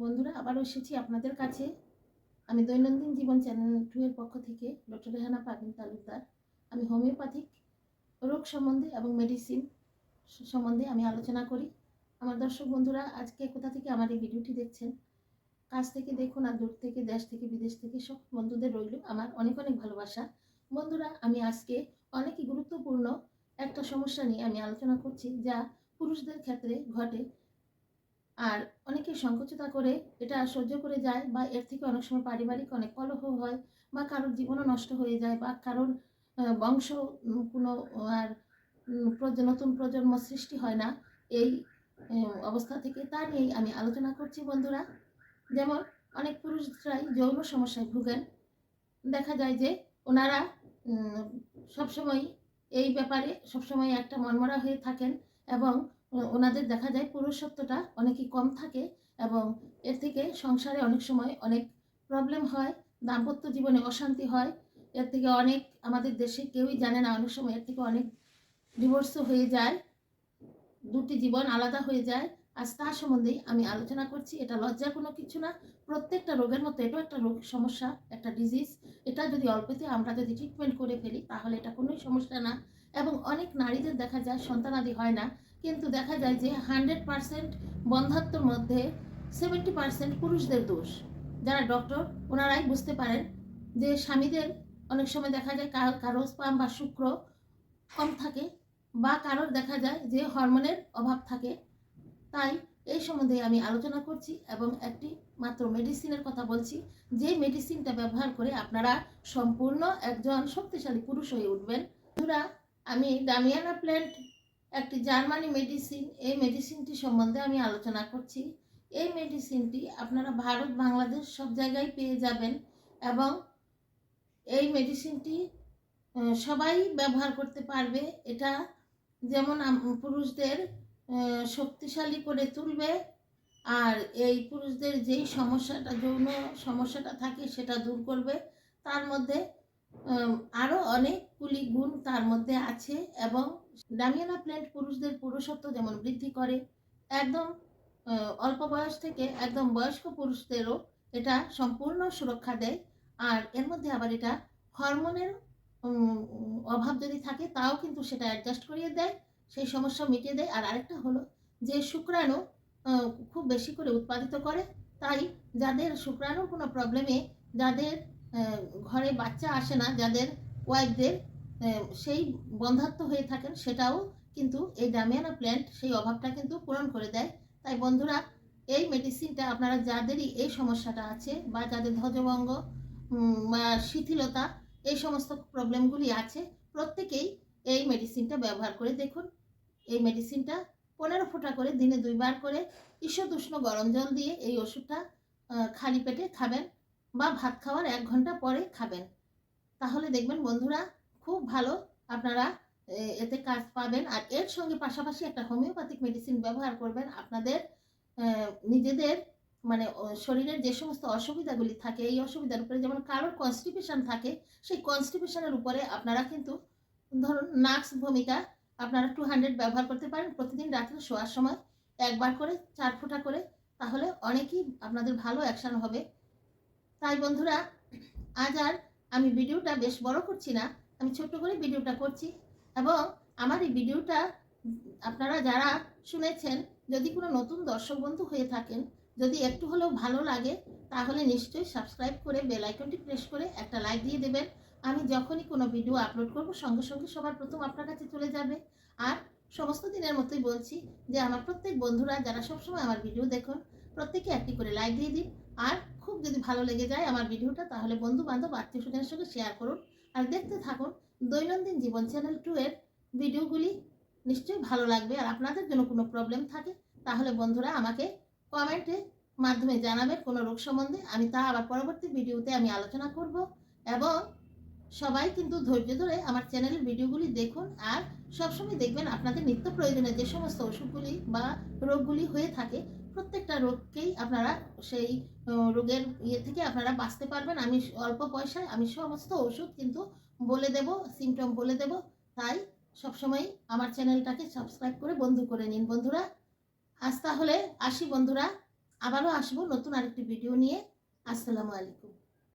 বন্ধুরা, আবারও এসেছি আপনাদের কাছে। আমি দৈনন্দিন জীবন চ্যানেল 2 এর পক্ষ থেকে ডক্টর রেহানা পারভিন তালুকদার। আমি হোমিওপ্যাথিক রোগ সম্বন্ধে এবং মেডিসিন সম্বন্ধে আমি আলোচনা করি। আমার দর্শক বন্ধুরা, আজকে কোথা থেকে আমার এই ভিডিওটি দেখছেন, কাছ থেকে দেখুন আর দূর থেকে, দেশ থেকে, বিদেশ থেকে সব বন্ধুদের রইল আমার অনেক অনেক ভালোবাসা। বন্ধুরা, আমি আজকে অনেকই গুরুত্বপূর্ণ একটা সমস্যা নিয়ে আমি আলোচনা করছি, যা পুরুষদের ক্ষেত্রে ঘটে। আর অনেকে সংকুচিতা করে এটা সহ্য করে যায়, বা এর থেকে অনেক সময় পারিবারিক অনেক কলহ হয়, বা কারোর জীবনও নষ্ট হয়ে যায়, বা কারোর বংশ কোনো আর নতুন প্রজন্ম সৃষ্টি হয় না এই অবস্থা থেকে। তা নিয়েই আমি আলোচনা করছি বন্ধুরা। যেমন অনেক পুরুষরাই যৌন সমস্যায় ভুগেন। দেখা যায় যে ওনারা সবসময় এই ব্যাপারে সবসময় একটা মনমরা হয়ে থাকেন, এবং ওনাদের দেখা যায় পুরুষত্বটা অনেকই কম থাকে, এবং এর থেকে সংসারে অনেক সময় অনেক প্রবলেম হয়, দাম্পত্য জীবনে অশান্তি হয়। এর থেকে অনেক, আমাদের দেশে কেউই জানে না, অনেক সময় এর থেকে অনেক ডিভোর্সও হয়ে যায়, দুটি জীবন আলাদা হয়ে যায়। আজ তার সম্বন্ধেই আমি আলোচনা করছি। এটা লজ্জার কোনো কিছু না। প্রত্যেকটা রোগের মতো এটাও একটা রোগ, সমস্যা, একটা ডিজিজ। এটা যদি অল্পতে আমরা যদি ট্রিটমেন্ট করে ফেলি তাহলে এটা কোনোই সমস্যা না। এবং অনেক নারীদের দেখা যায় সন্তানাদি হয় না, কিন্তু দেখা যায় যে 100% বন্ধাত্মর মধ্যে 70% পুরুষদের দোষ। যারা ডক্টর ওনারাই বুঝতে পারেন যে স্বামীদের অনেক সময় দেখা যায় কারো স্পাম বা শুক্র কম থাকে, বা কারোর দেখা যায় যে হরমোনের অভাব থাকে। তাই এই সম্বন্ধে আমি আলোচনা করছি, এবং একটি মাত্র মেডিসিনের কথা বলছি, যে মেডিসিনটা ব্যবহার করে আপনারা সম্পূর্ণ একজন শক্তিশালী পুরুষ হয়ে উঠবেন। বন্ধুরা, আমি ডামিয়ানা প্ল্যান্ট একটি জার্মানি মেডিসিন, এই মেডিসিনটি সম্বন্ধে আমি আলোচনা করছি। এই মেডিসিনটি আপনারা ভারত, বাংলাদেশ সব জায়গায় পেয়ে যাবেন, এবং এই মেডিসিনটি সবাই ব্যবহার করতে পারবে। এটা যেমন পুরুষদের শক্তিশালী করে তুলবে, আর এই পুরুষদের যেই সমস্যাটা, যৌন সমস্যাটা থাকে সেটা দূর করবে। তার মধ্যে আরও অনেকগুলি গুণ তার মধ্যে আছে। এবং ডামিয়ানা প্ল্যান্ট পুরুষদের পুরুষত্ব যেমন বৃদ্ধি করে, একদম অল্প বয়স থেকে একদম বয়স্ক পুরুষদেরও এটা সম্পূর্ণ সুরক্ষা দেয়। আর এর মধ্যে আবার এটা হরমোনের অভাব যদি থাকে তাও কিন্তু সেটা অ্যাডজাস্ট করিয়ে দেয়, সেই সমস্যা মিটিয়ে দেয়। আর আরেকটা হলো যে শুক্রাণু খুব বেশি করে উৎপাদিত করে। তাই যাদের শুক্রাণুর কোনো প্রবলেমে, যাদের ঘরে বাচ্চা আসে না, যাদের ওয়াইফদের সেই বন্ধাত্ম হয়ে থাকেন, সেটাও কিন্তু এই ডামিয়ানা প্ল্যান্ট সেই অভাবটা কিন্তু পূরণ করে দেয়। তাই বন্ধুরা, এই মেডিসিনটা আপনারা যাদেরই এই সমস্যাটা আছে, বা যাদের ধ্বজভঙ্গ বা শিথিলতা, এই সমস্ত প্রবলেমগুলি আছে, প্রত্যেকেই এই মেডিসিনটা ব্যবহার করে দেখুন। এই মেডিসিনটা 15 ফোঁটা করে দিনে 2 বার করে ঈষৎ উষ্ণ গরম জল দিয়ে এই ওষুধটা খালি পেটে খাবেন, বা ভাত খাওয়ার 1 ঘন্টা পরে খাবেন। তাহলে দেখবেন বন্ধুরা, খুব ভালো আপনারা এতে কাজ পাবেন। আর এর সঙ্গে পাশাপাশি একটা হোমিওপ্যাথিক মেডিসিন ব্যবহার করবেন। আপনাদের নিজেদের মানে শরীরের যে সমস্ত অসুবিধাগুলি থাকে, এই অসুবিধার উপরে, যেমন কারোর কনস্টিপেশন থাকে, সেই কনস্টিপেশনের উপরে আপনারা কিন্তু ধরুন নাক্স ভূমিকা আপনারা 200 ব্যবহার করতে পারেন। প্রতিদিন রাত্রে শোয়ার সময় 1 বার করে 4 ফোঁটা করে, তাহলে অনেকই আপনাদের ভালো অ্যাকশন হবে। তাই বন্ধুরা, আজ আর আমি ভিডিওটা বেশ বড় করছি না, আমি ছোট্ট করে ভিডিওটা করছি। এবং আমার এই ভিডিওটা আপনারা যারা শুনেছেন, যদি কোনো নতুন দর্শক বন্ধু হয়ে থাকেন, যদি একটু হলেও ভালো লাগে, তাহলে নিশ্চয়ই সাবস্ক্রাইব করে বেল আইকনটি প্রেস করে একটা লাইক দিয়ে দেবেন। আমি যখনই কোনো ভিডিও আপলোড করব সঙ্গে সঙ্গে সবার প্রথম আপনার কাছে চলে যাবে। আর সমস্ত দিনের মতোই বলছি যে আমার প্রত্যেক বন্ধুরা যারা সবসময় আমার ভিডিও দেখুন, প্রত্যেকে একটি করে লাইক দিয়ে দিন। আর খুব যদি ভালো লেগে যায় আমার ভিডিওটা, তাহলে বন্ধু বান্ধব আত্মীয় স্বজনের সঙ্গে শেয়ার করুন। আর দেখতে থাকুন দৈনন্দিন জীবন চ্যানেল 2 এর ভিডিওগুলি, নিশ্চয়ই ভালো লাগবে। আর আপনাদের জন্য কোনো প্রবলেম থাকে তাহলে বন্ধুরা আমাকে কমেন্টে মাধ্যমে জানাবেন কোনো রোগ সম্বন্ধে, আমি তা আবার পরবর্তী ভিডিওতে আমি আলোচনা করব। এবং সবাই কিন্তু ধৈর্য ধরে আমার চ্যানেলের ভিডিওগুলি দেখুন। আর সবসময় দেখবেন আপনাদের নিত্য প্রয়োজনীয় যে সমস্ত ওষুধগুলি বা রোগগুলি হয়ে থাকে, প্রত্যেকটা রোগকেই আপনারা সেই রোগের থেকে আপনারা বাঁচতে পারবেন। আমি অল্প পয়সায় আমি সমস্ত ওষুধ কিন্তু বলে দেব, সিমটম বলে দেব। তাই সবসময় আমার চ্যানেলটাকে সাবস্ক্রাইব করে বন্ধু করে নিন বন্ধুরা। আজ তাহলে আসি বন্ধুরা, আবারও আসবো নতুন আরেকটি ভিডিও নিয়ে। আসসালামু আলাইকুম।